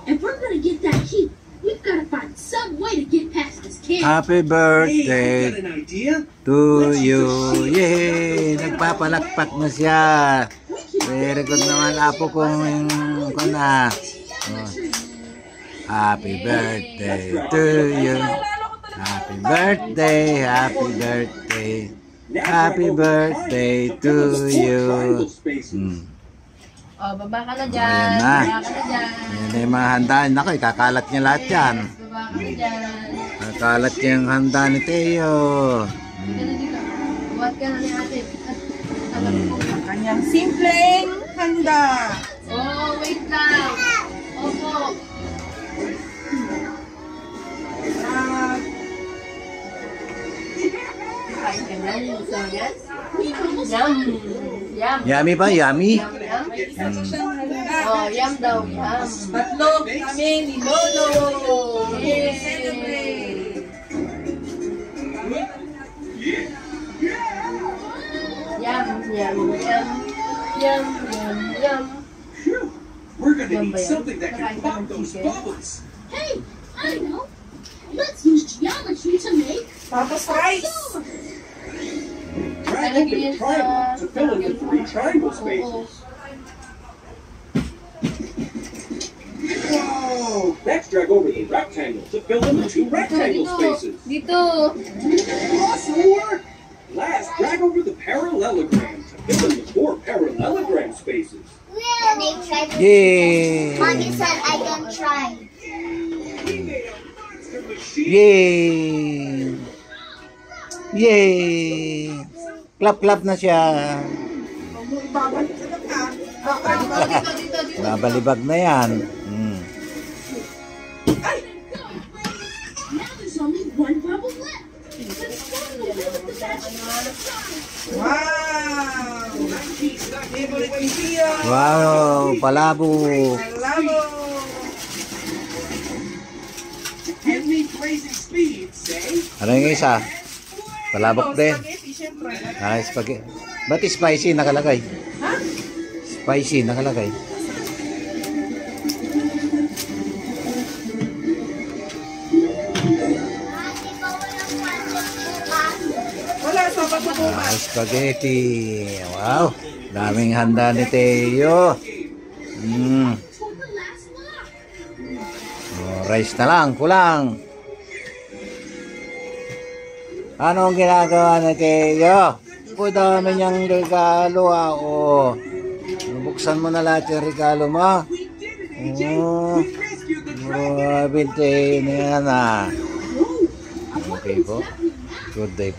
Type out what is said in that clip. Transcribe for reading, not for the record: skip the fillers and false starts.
If we're gonna get that key, we've got to find some way to get past this kid. Happy birthday to you. Yay! Nagpapalakpak na siya. Very good naman apo kong kuna. Oh. Happy birthday to you. Happy birthday, happy birthday. Happy birthday to you. Oh, baba ka na dyan. Ayan na. Baba ka na dyan. Ayan na yung mga handaan. Ako, kakalat niya lahat yan. Baba ka na dyan. Kakalat niya yung handa ni Teo. Dito na dito. Buhat ka na ni ate. Ang kanyang simpleng handa. Oh, wait lang. Opo. Kain ka na. So, yes. Yum. Yum. Yummy ba? Yummy? Yum. Isa siyang handa. Oh, yum daw. Yum. Tatlo kami ni Lolo. Yay! Celebrate. Yum, yum, yum. Yum, yum, yum. We're gonna need something that can pop those bubbles. Hey, I know. Let's use geometry to make Tapos rice. Drag open the triangle to fill in the 3 triangle spaces. Whoa! Next, drag over the rectangle to fill in the 2 rectangle spaces. Dito. Awesome work! Last, drag over the parallelogram to fill in the 4 parallelogram spaces. Yay! Mommy said I can try. Yay! Yay! Clap clap na siya. Babalik sa dapat. Dito. Babalibag na yan. Now there's only one bubble left. Let's find the way with the magic. Wow! Favorite ni Tio. Wow! Palabo! Palabo. Give me blazing speed, say. Ano yung isa? Palabok din. Spaghetti, syempre. Ah, spaghetti. Ba't spicy nakalagay? Ha? Spicy nakalagay. Wala sa pagbubukas. Ah, spaghetti. Wow! Daming handa ni Teo. Oh, rice na lang, kulang. Anong ginagawa ni Teo? Po dami niyang regalo oh. Buksan mo na lahat yung regalo mo. Oh, grabe Teo na yan Okay po. Good day po.